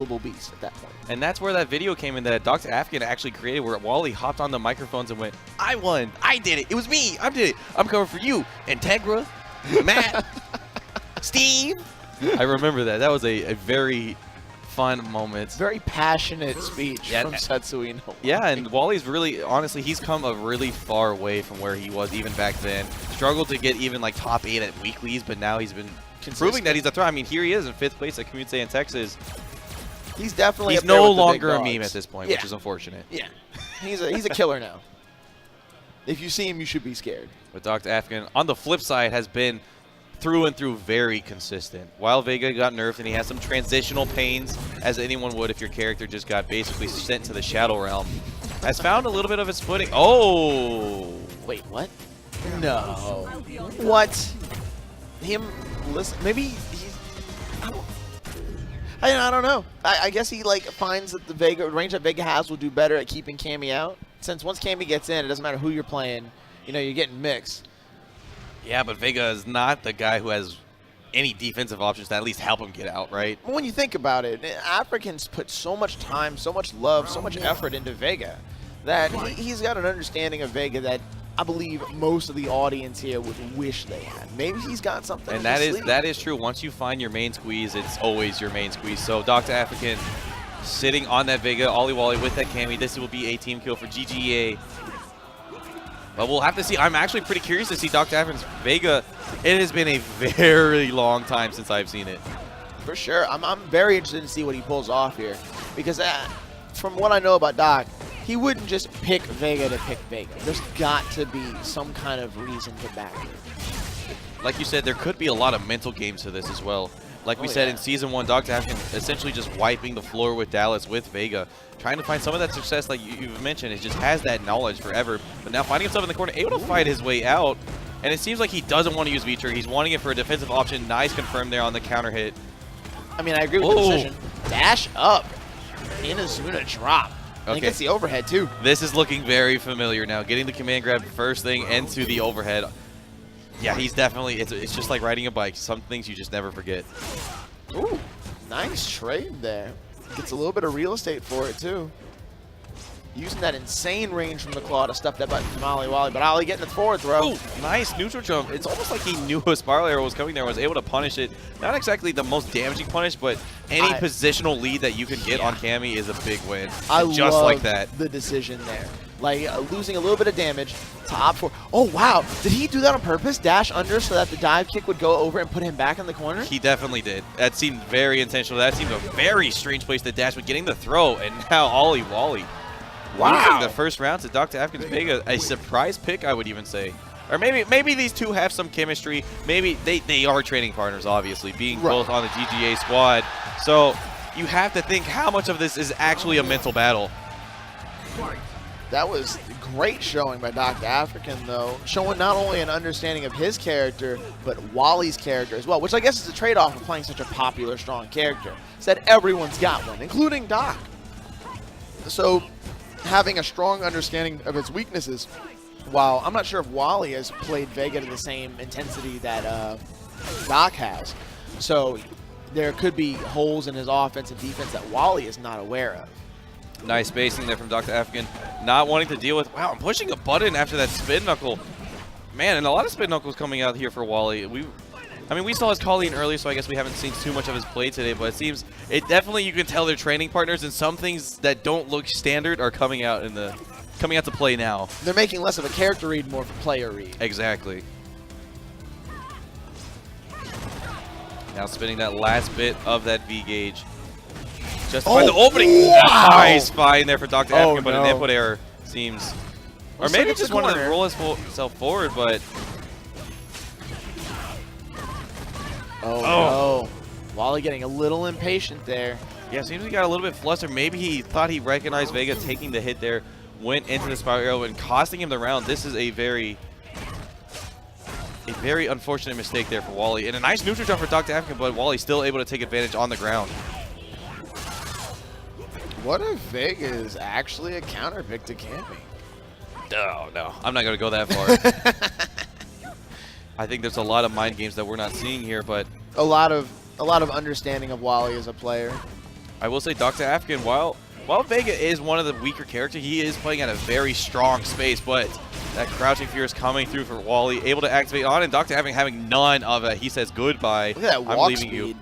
beast at that point. And that's where that video came in that Dr. Afrikan actually created, where Wally hopped on the microphones and went, I won. I did it. It was me. I did it. I'm coming for you. Integra, Matt, Steve. I remember that. That was a very fun moment. Very passionate speech from Satsui no Wally. Yeah, and Wally's really, honestly, he's come a really far way from where he was even back then. Struggled to get even like top 8 at weeklies, but now he's been proving that he's a threat. I mean, here he is in 5th place at Kumite in Texas. He's definitely He's no longer a meme at this point, which is unfortunate. Yeah, he's a killer now. If you see him, you should be scared. But Dr. Afrikan, on the flip side, has been through and through very consistent. While Vega got nerfed and he has some transitional pains, as anyone would if your character just got basically sent to the Shadow Realm, has found a little bit of his footing. Oh! Wait, what? No. What? Him, listen, maybe he's, I don't know. I guess he like finds that the range that Vega has will do better at keeping Cammy out. Since once Cammy gets in, it doesn't matter who you're playing. You know, you're getting mixed. Yeah, but Vega is not the guy who has any defensive options to at least help him get out, right? When you think about it, Africans put so much time, so much love, so much effort into Vega that he's got an understanding of Vega that I believe most of the audience here would wish they had. Maybe he's got something. And that is true. Once you find your main squeeze, it's always your main squeeze. So Docta Afrikan sitting on that Vega, OllieWallie with that Cammy. This will be a team kill for GGEA. But we'll have to see. I'm actually pretty curious to see Docta Afrikan's Vega. It has been a very long time since I've seen it. For sure. I'm very interested to see what he pulls off here. Because from what I know about Doc, he wouldn't just pick Vega to pick Vega. There's got to be some kind of reason to back it. Like you said, there could be a lot of mental games to this as well. Like we said in Season 1, Docta Afrikan essentially just wiping the floor with Dallas with Vega. Trying to find some of that success like you've mentioned. It just has that knowledge forever. But now finding himself in the corner, able to fight his way out. And it seems like he doesn't want to use V-Trigger. He's wanting it for a defensive option. Nice confirm there on the counter hit. I mean, I agree with the decision. Dash up. Inazuna drop. I think it's the overhead, too. This is looking very familiar now. Getting the command grab first thing into the overhead. Yeah, he's definitely, it's just like riding a bike. Some things you just never forget. Ooh, nice trade there. Gets a little bit of real estate for it, too. Using that insane range from the claw to stuff that button from OllieWallie, but Ollie getting the forward throw. Ooh, nice neutral jump. It's almost like he knew a spiral arrow was coming there, was able to punish it. Not exactly the most damaging punish, but any positional lead that you can get on Cammy is a big win. Just like that. The decision there. Like losing a little bit of damage to opt for. Oh, wow. Did he do that on purpose? Dash under so that the dive kick would go over and put him back in the corner? He definitely did. That seemed very intentional. That seemed a very strange place to dash, but getting the throw, and now OllieWallie. Losing the first round to Docta Afrikan's Vega, a surprise pick, I would even say. Or maybe these two have some chemistry. Maybe they are training partners, obviously, being both on the GGEA squad. So you have to think how much of this is actually a mental battle. That was great showing by Docta Afrikan, though. Showing not only an understanding of his character, but Wally's character as well, which I guess is a trade-off of playing such a popular, strong character. Said everyone's got one, including Doc. So having a strong understanding of his weaknesses, while I'm not sure if Wally has played Vega to the same intensity that Doc has. So there could be holes in his offense and defense that Wally is not aware of. Nice spacing there from Docta Afrikan. Not wanting to deal with, wow, I'm pushing a button after that spin knuckle. Man, and a lot of spin knuckles coming out here for Wally. I mean, we saw his Colleen earlier, so I guess we haven't seen too much of his play today, but it definitely, you can tell they're training partners, and some things that don't look standard are coming out to play now. They're making less of a character read, more of a player read. Exactly. Now spinning that last bit of that V gauge. Just to find the opening. Wow. Nice find there for Docta Afrikan, but an input error seems. Or maybe just wanted to roll himself forward, but. Oh, no. Wally getting a little impatient there. Yeah, seems he got a little bit flustered. Maybe he thought he recognized Vega taking the hit there, went into the spiral arrow and costing him the round. This is a very unfortunate mistake there for Wally. And a nice neutral jump for Docta Afrikan, but Wally's still able to take advantage on the ground. What if Vega is actually a counter pick to Cammy? Oh, no. I'm not going to go that far. I think there's a lot of mind games that we're not seeing here, but a lot of understanding of Wally as a player. I will say Docta Afrikan, while Vega is one of the weaker characters, he is playing at a very strong space, but that crouching fear is coming through for Wally, able to activate on, and Docta Afrikan having none of it. He says goodbye. Look at that walk I'm leaving speed. you.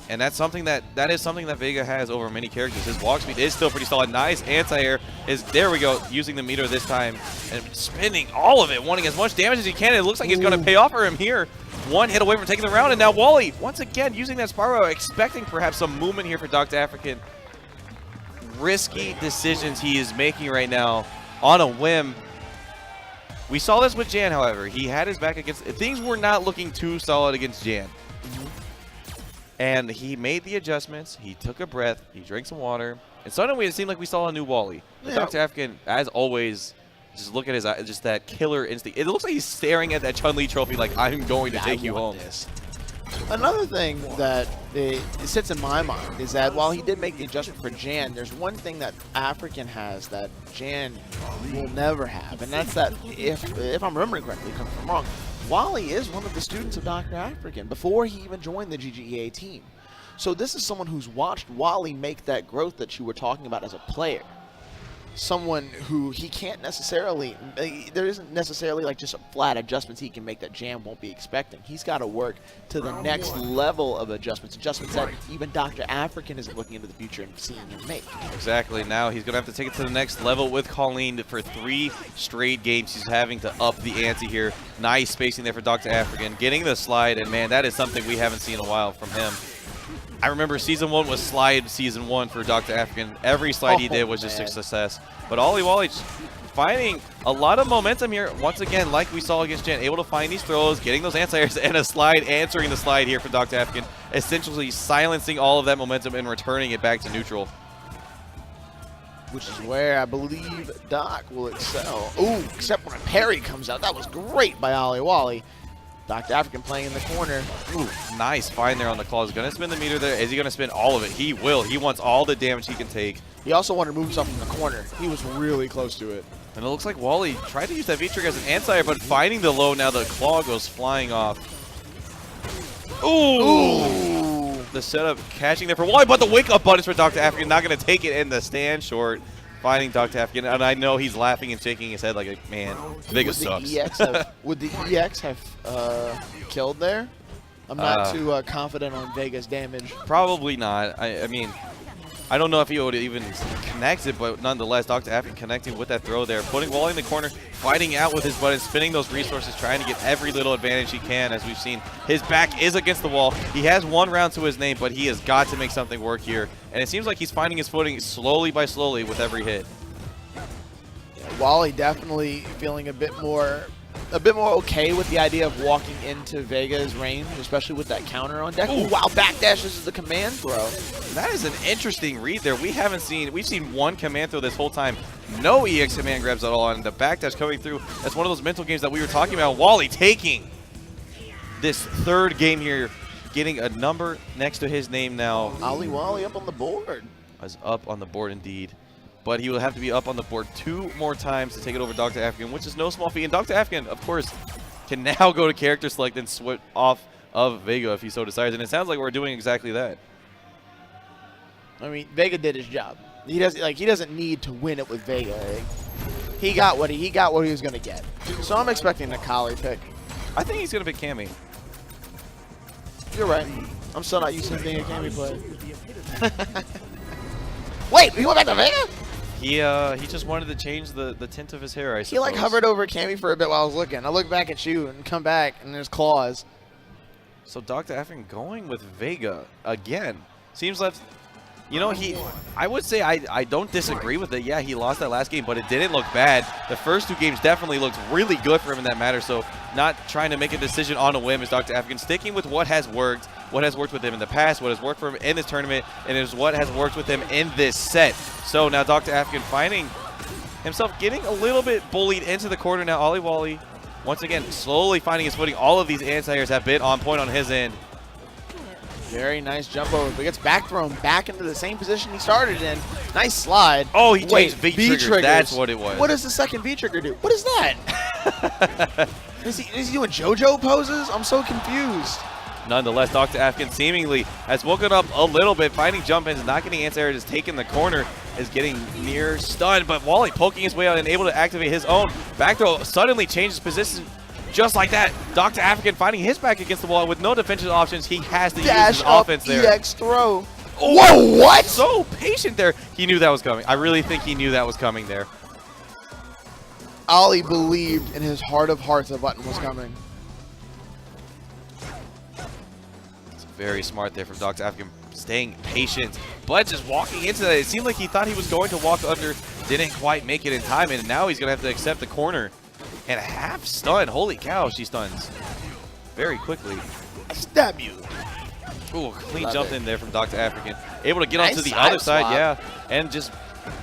And that's something that is something that Vega has over many characters. His walk speed is still pretty solid. Nice anti-air is, there we go, using the meter this time and spinning all of it, wanting as much damage as he can. It looks like it's going to pay off for him here. One hit away from taking the round, and now Wally, once again, using that Spyro, expecting perhaps some movement here for Docta Afrikan. Risky decisions he is making right now on a whim. We saw this with Jan, however. He had his back against, things were not looking too solid against Jan. And he made the adjustments, he took a breath, he drank some water, and suddenly it seemed like we saw a new Wally. Yeah. Docta Afrikan, as always, just look at his eye, just that killer instinct. It looks like he's staring at that Chun-Li trophy like, I'm going to take you home. This. Another thing that it sits in my mind is that while he did make the adjustment for Jan, there's one thing that Afrikan has that Jan will never have, and that's that, if I'm remembering correctly, correct me if I'm wrong, Wally is one of the students of Dr. Afrikan before he even joined the GGEA team. So this is someone who's watched Wally make that growth that you were talking about as a player. Someone who he can't necessarily, there isn't necessarily like just a flat adjustments he can make that Jan won't be expecting. He's got to work to the next level of adjustments that even Dr. Afrikan isn't looking into the future and seeing him make. Exactly. Now he's going to have to take it to the next level with Colleen. For 3 straight games, he's having to up the ante here. Nice spacing there for Dr. Afrikan, getting the slide, and man, that is something we haven't seen in a while from him. I remember Season 1 was slide Season 1 for Docta Afrikan. Every slide he did was just a success. But OllieWallie finding a lot of momentum here. Once again, like we saw against Jan, able to find these throws, getting those anti-airs, and a slide, answering the slide here for Docta Afrikan, essentially silencing all of that momentum and returning it back to neutral. Which is where I believe Doc will excel. Ooh, except when a parry comes out. That was great by OllieWallie. Docta Afrikan playing in the corner. Ooh, nice find there on the claw. He's going to spin the meter there. Is he going to spin all of it? He will. He wants all the damage he can take. He also wanted to move himself from the corner. He was really close to it. And it looks like Wally tried to use that V-trigger as an anti-air, but finding the low, now the claw goes flying off. Ooh! The setup catching there for Wally, but the wake-up button is for Docta Afrikan. Not going to take it in the stand short. Finding Docta Afrikan, and I know he's laughing and shaking his head like, man, Vega sucks. Would the EX have killed there? I'm not too confident on Vega's damage. Probably not. I mean, I don't know if he would even connect it, but nonetheless, Docta Afrikan connecting with that throw there, putting Wally in the corner, fighting out with his buttons, spinning those resources, trying to get every little advantage he can. As we've seen, his back is against the wall. He has 1 round to his name, but he has got to make something work here. And it seems like he's finding his footing slowly by slowly with every hit. Yeah, Wally definitely feeling a bit more okay with the idea of walking into Vega's range, especially with that counter on deck. Ooh, wow, backdash is the command throw. That is an interesting read there. We've seen 1 command throw this whole time. No EX command grabs at all, and the backdash coming through. That's one of those mental games that we were talking about. Wally taking this 3rd game here, getting a number next to his name now. OllieWallie up on the board. Was up on the board indeed. But he will have to be up on the board 2 more times to take it over Docta Afrikan, which is no small feat. And Docta Afrikan, of course, can now go to character select and switch off of Vega if he so desires. And it sounds like we're doing exactly that. I mean, Vega did his job. He doesn't need to win it with Vega. He got what he was gonna get. So I'm expecting the Kali pick. I think he's gonna pick Cammy. You're right. I'm still not used to him being a Cammy player. Wait, he went back to Vega? He just wanted to change the tint of his hair, I suppose. He like hovered over Cammy for a bit while I was looking. I look back at you and come back and there's claws. So Docta Afrikan going with Vega again. Seems like, you know, I would say I don't disagree with it. Yeah, he lost that last game, but it didn't look bad. The first 2 games definitely looked really good for him in that matter. So not trying to make a decision on a whim is Docta Afrikan, sticking with what has worked with him in the past, what has worked for him in this tournament, and is what has worked with him in this set. So now Docta Afrikan finding himself getting a little bit bullied into the corner now. OllieWallie, once again, slowly finding his footing. All of these anti-airs have been on point on his end. Very nice jump over, but gets back thrown back into the same position he started in. Nice slide. Oh, he changed V-triggers. That's what it was. What does the second V-trigger do? What is that? Is he doing JoJo poses? I'm so confused. Nonetheless, Dr. Afrikan seemingly has woken up a little bit, finding jump ins, not getting anti-air, just taking the corner, is getting near stunned, but Wallie poking his way out and able to activate his own. Back throw suddenly changes position just like that. Dr. Afrikan finding his back against the wall with no defensive options. He has to use his offense there. EX throw. Whoa, what? So patient there. He knew that was coming. I really think he knew that was coming there. Ollie believed in his heart of hearts the button was coming. It's very smart there from Dr. Afrikan, staying patient, but just walking into that. It seemed like he thought he was going to walk under, didn't quite make it in time, and now he's going to have to accept the corner. And a half stun. Holy cow, she stuns very quickly. Stab you. Ooh, clean jump in there from Dr. Afrikan. Able to get Nice onto the side other side, swap. yeah. And just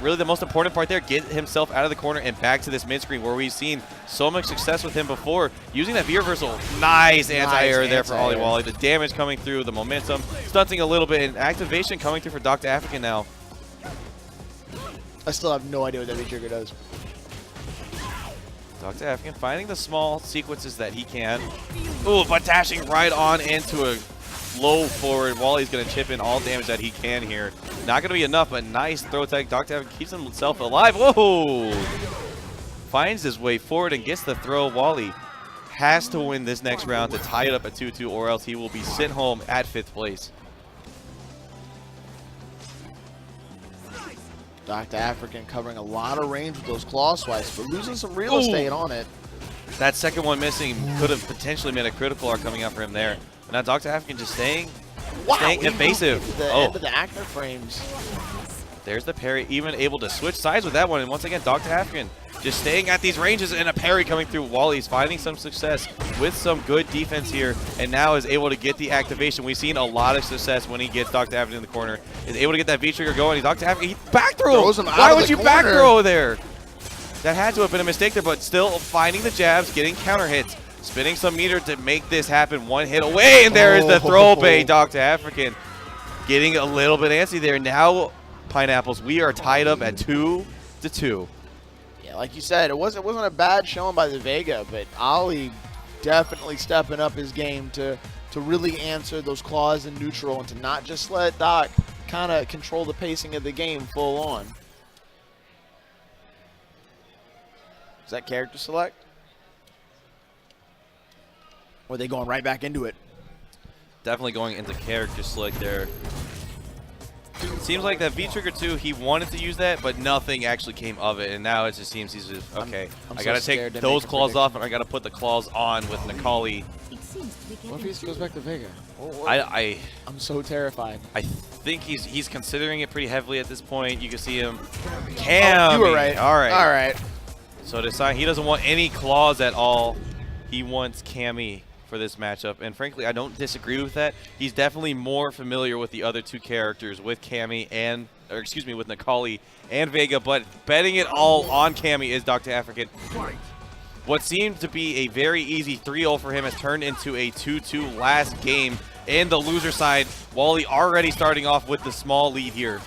really the most important part there, get himself out of the corner and back to this mid-screen where we've seen so much success with him before. Using that V-reversal, nice anti-air there for OllieWallie. The damage coming through, the momentum, stunting a little bit, and activation coming through for Dr. Afrikan now. I still have no idea what that V-trigger does. Dr. Afrikan finding the small sequences that he can. Ooh, but dashing right on into a low forward. Wallie's going to chip in all damage that he can here. Not going to be enough, but nice throw tag. Dr. Afrikan keeps himself alive. Whoa! Finds his way forward and gets the throw. Wallie has to win this next round to tie it up at 2-2, or else he will be sent home at 5th place. Dr. Afrikan covering a lot of range with those claw swipes, but losing some real estate on it. That second one missing could have potentially made a critical arc coming out for him there. But now Dr. Afrikan just staying evasive. The end of the actor frames. There's the parry, even able to switch sides with that one. And once again, Dr. Afrikan just staying at these ranges and a parry coming through. Wallie's finding some success with some good defense here and now is able to get the activation. We've seen a lot of success when he gets Dr. Afrikan in the corner. Is able to get that V-trigger going. Dr. Afrikan, he back throw. Why would you back throw there? That had to have been a mistake there, but still finding the jabs, getting counter hits, spinning some meter to make this happen. One hit away, and there is the throw bait. Dr. Afrikan getting a little bit antsy there. Now, Pineapples, we are tied up at 2-2. Yeah, like you said, it wasn't a bad showing by the Vega, but Ollie definitely stepping up his game to really answer those claws in neutral and to not just let Doc kind of control the pacing of the game full on. Is that character select? Or are they going right back into it? Definitely going into character select there. Seems like that V-Trigger 2, he wanted to use that, but nothing actually came of it. And now it just seems he's just, okay, I got to take those claws off, and I got to put the claws on with Nikali. What if he goes back to Vega? I'm so terrified. I think he's considering it pretty heavily at this point. You can see him. Cam. You were right. All right. All right. So decide he doesn't want any claws at all. He wants Cammy for this matchup, and frankly, I don't disagree with that. He's definitely more familiar with the other two characters, with Cammy and, or excuse me, with Nikali and Vega, but betting it all on Cammy is Dr. Afrikan. What seemed to be a very easy 3-0 for him has turned into a 2-2 last game. In the loser side, Wallie already starting off with the small lead here.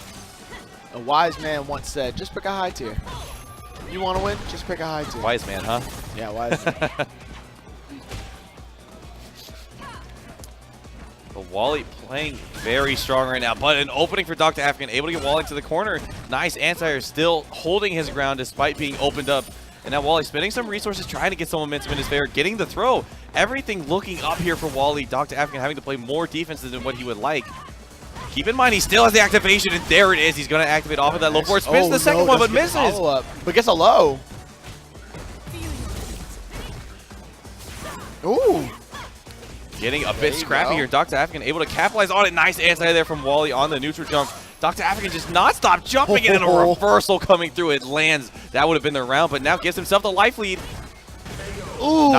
A wise man once said, just pick a high tier. You want to win? Just pick a high tier. Wise man, huh? Yeah, wise man. But Wallie playing very strong right now, but an opening for Dr. Afrikan, able to get Wallie to the corner. Nice anti-air, still holding his ground despite being opened up. And now Wallie spending some resources, trying to get some momentum in his favor, getting the throw. Everything looking up here for Wallie. Dr. Afrikan having to play more defense than what he would like. Keep in mind, he still has the activation, and there it is. He's going to activate off of that low forward. Spins the second one, but misses. But gets a low. Ooh. Getting a bit scrappy here. Dr. Afrikan able to capitalize on it. Nice anti there from Wallie on the neutral jump. Dr. Afrikan just not stop jumping and then a reversal coming through. It lands. That would have been the round, but now gives himself the life lead. Ooh.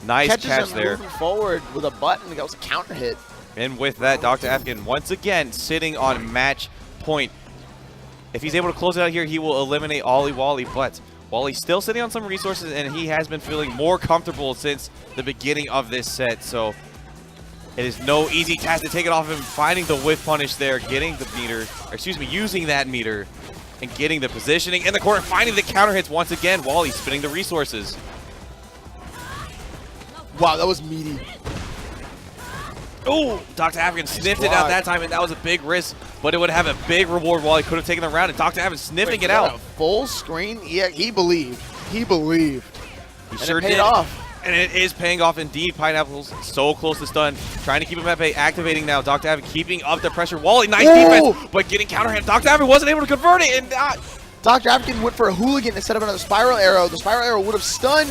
Nice catch there. Moving forward with a button. That was a counter hit. And with that, Dr. Afrikan once again sitting on match point. If he's able to close it out here, he will eliminate OllieWallie, but Wallie's still sitting on some resources, and he has been feeling more comfortable since the beginning of this set. So it is no easy task to take it off of him, finding the whiff punish there, getting the meter, or excuse me, using that meter, and getting the positioning in the corner, finding the counter hits once again. Wallie spinning the resources. Wow, that was meaty. Oh, Docta Afrikan sniffed it out that time, and that was a big risk, but it would have a big reward while he could have taken the round, and Docta Afrikan sniffing it out. Full screen? Yeah, he believed. He believed. He and sure it paid did. off. And it is paying off indeed. Pineapple's so close to stun. Trying to keep him at bay, activating now. Docta Afrikan keeping up the pressure. Wally, nice defense, but getting counterhand. Docta Afrikan wasn't able to convert it, and Dr. Afrikan went for a hooligan instead of another spiral arrow. The spiral arrow would have stunned,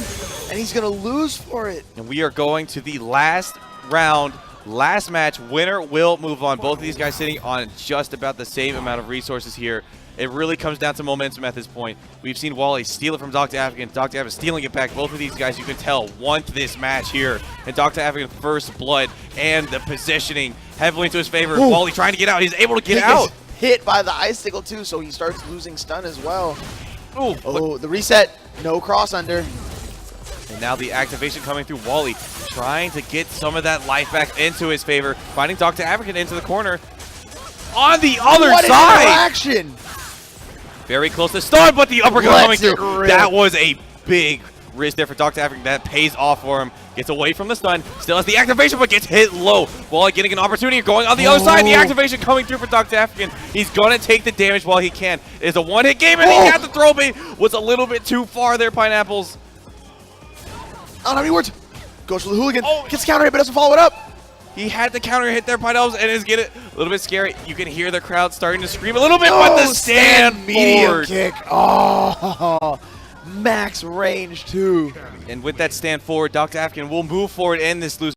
and he's going to lose for it. And we are going to the last round, last match. Winner will move on. Both of these guys sitting on just about the same amount of resources here. It really comes down to momentum at this point. We've seen Wally steal it from Docta Afrikan. Docta Afrikan stealing it back. Both of these guys, you can tell, want this match here. And Docta Afrikan first blood and the positioning heavily into his favor. Ooh. Wally trying to get out. He's able to get out. Hit by the icicle too, so he starts losing stun as well. Ooh, oh, the reset, no cross under. And now the activation coming through. Wally trying to get some of that life back into his favor. Finding Docta Afrikan into the corner. On the other side! Interaction! Very close to stun, but the uppercut coming through. Rip. That was a big risk there for Docta Afrikan. That pays off for him. Gets away from the stun. Still has the activation, but gets hit low. Wally getting an opportunity going on the other side. The activation coming through for Docta Afrikan. He's going to take the damage while he can. It's a one-hit game, and he got the throw bait. Was a little bit too far there, Pineapples. I don't have any words. Goes for the hooligan. Gets counter hit, but doesn't follow it up. He had the counter hit there, Pineapples, and is getting a little bit scary. You can hear the crowd starting to scream a little bit, but the stand medium forward. kick. Oh, max range too. And with that stand forward, Docta Afrikan will move forward in this loose.